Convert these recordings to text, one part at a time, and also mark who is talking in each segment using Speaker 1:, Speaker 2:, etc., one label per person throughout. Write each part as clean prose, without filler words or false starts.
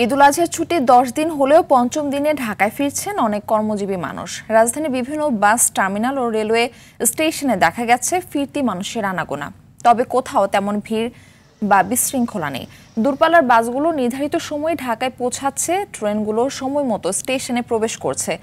Speaker 1: ঈদুল আজহার ছুটি 10 দিন হলেও পঞ্চম দিনে ঢাকায় ফিরছেন অনেক কর্মজীবী মানুষ। রাজধানীর বিভিন্ন বাস টার্মিনাল ও রেলওয়ে স্টেশনে দেখা গেছে ফিরতি মানুষের আনাগোনা। তবে কোথাও তেমন ভিড় বা বিশৃঙ্খলা নেই। দূরপাল্লার বাসগুলো নির্ধারিত সময়ে ঢাকায় পৌঁছাচ্ছে, ট্রেনগুলো সময় মতো স্টেশনে প্রবেশ করছে।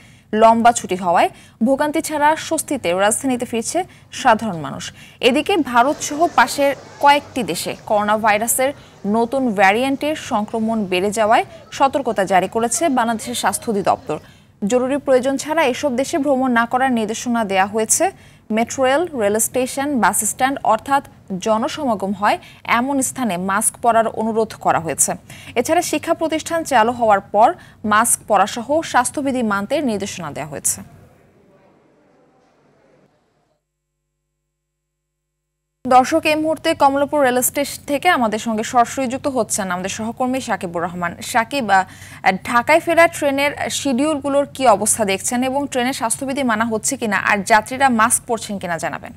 Speaker 1: লম্বা ছুটি হওয়ায় ভোগান্তি ছাড়া স্বস্তিতে রাজধানীতে ফিরছে সাধারণ মানুষ। এদিকে ভারতসহ পাশের কয়েকটি দেশে করোনা ভাইরাসের নতুন ভ্যারিয়েন্টের সংক্রমণ বেড়ে যাওয়ায় সতর্কতা জারি করেছে বাংলাদেশের স্বাস্থ্য অধিদপ্তর। জরুরি প্রয়োজন ছাড়া এসব দেশে ভ্রমণ না করার নির্দেশনা দেওয়া হয়েছে। Metro rail station, bus stand অর্থাৎ জনসমাগম হয় এমন স্থানে মাস্ক পরার অনুরোধ করা হয়েছে। এছাড়া শিক্ষা প্রতিষ্ঠান চালু হওয়ার পর মাস্ক পরাসহ স্বাস্থ্যবিধি মানতে নির্দেশনা দেওয়া হয়েছে। দর্শক, এই মুহূর্তে কমলাপুর রেল স্টেশন থেকে আমাদের সঙ্গে সরাসরি যুক্ত হচ্ছেন আমাদের সহকর্মী সাকিবুর রহমান। সাকিব, ঢাকায় ফেরা ট্রেনের শিডিউলগুলোর কি অবস্থা দেখছেন এবং ট্রেনের স্বাস্থ্যবিধি মানা হচ্ছে কিনা, আর যাত্রীরা মাস্ক পরছেন কিনা জানাবেন।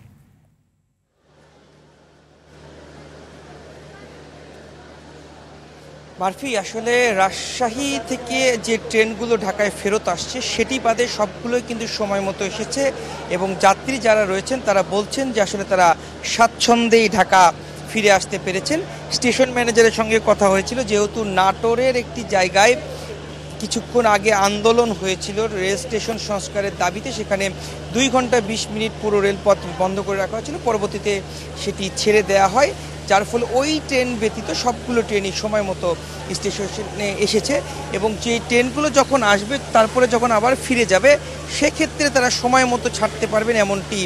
Speaker 2: মারফি, আসলে রাজশাহী থেকে যে ট্রেনগুলো ঢাকায় ফেরত আসছে সেটি বাদে সবগুলোই কিন্তু সময় মতো এসেছে এবং যাত্রী যারা রয়েছেন তারা বলছেন যে আসলে তারা স্বাচ্ছন্দ্যেই ঢাকা ফিরে আসতে পেরেছেন। স্টেশন ম্যানেজারের সঙ্গে কথা হয়েছিল, যেহেতু নাটোরের একটি জায়গায় কিছুক্ষণ আগে আন্দোলন হয়েছিল রেল স্টেশন সংস্কারের দাবিতে, সেখানে 2 ঘন্টা 20 মিনিট পুরো রেলপথ বন্ধ করে রাখা হয়েছিল। পরবর্তীতে সেটি ছেড়ে দেওয়া হয়, যার ফলে ওই ট্রেন ব্যতীত সবগুলো ট্রেনই সময় মতো স্টেশনে এসেছে এবং যে ট্রেনগুলো যখন আসবে তারপরে যখন আবার ফিরে যাবে সেক্ষেত্রে তারা সময় মতো ছাড়তে পারবেন এমনটি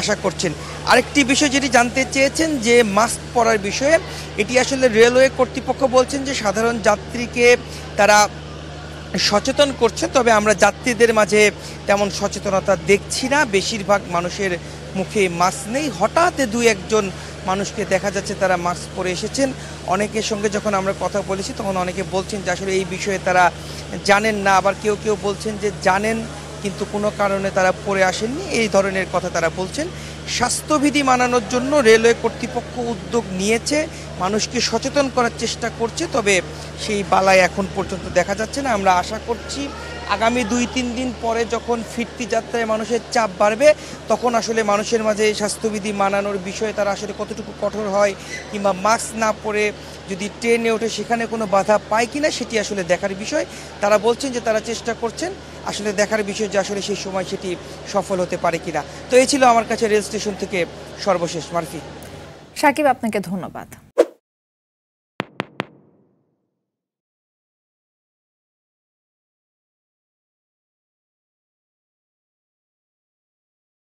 Speaker 2: আশা করছেন। আরেকটি বিষয় যেটি জানতে চেয়েছেন যে মাস্ক পরার বিষয়ে, এটি আসলে রেলওয়ে কর্তৃপক্ষ বলছেন যে সাধারণ যাত্রীকে তারা সচেতন করছে, তবে আমরা যাত্রীদের মাঝে তেমন সচেতনতা দেখছি না। বেশিরভাগ মানুষের মুখে মাস্ক নেই। হঠাৎ 2-1 মানুষকে দেখা যাচ্ছে তারা মাস্ক পরে এসেছেন। অনেকের সঙ্গে যখন আমরা কথা বলেছি তখন অনেকে বলছেন যে আসলে এই বিষয়ে তারা জানেন না, আবার কেউ কেউ বলছেন যে জানেন কিন্তু কোনো কারণে তারা পরে আসেননি, এই ধরনের কথা তারা বলছেন। স্বাস্থ্যবিধি মানানোর জন্য রেলওয়ে কর্তৃপক্ষ উদ্যোগ নিয়েছে, মানুষকে সচেতন করার চেষ্টা করছে, তবে সেই বালায় এখন পর্যন্ত দেখা যাচ্ছে না। আমরা আশা করছি আগামী 2-3 দিন পরে যখন ফিরতি যাত্রায় মানুষের চাপ বাড়বে তখন আসলে মানুষের মাঝে স্বাস্থ্যবিধি মানানোর বিষয়ে তারা আসলে কতটুকু কঠোর হয়, কিংবা মাস্ক না পরে যদি ট্রেনে ওঠে সেখানে কোনো বাধা পায় কিনা সেটি আসলে দেখার বিষয়। তারা বলছেন যে তারা চেষ্টা করছেন, আসলে দেখার বিষয় যে আসলে সেই সময় সেটি সফল হতে পারে কিনা। তো এই ছিল আমার কাছে রেল স্টেশন থেকে সর্বশেষ। মারফি।
Speaker 1: সাকিব, আপনাকে ধন্যবাদ।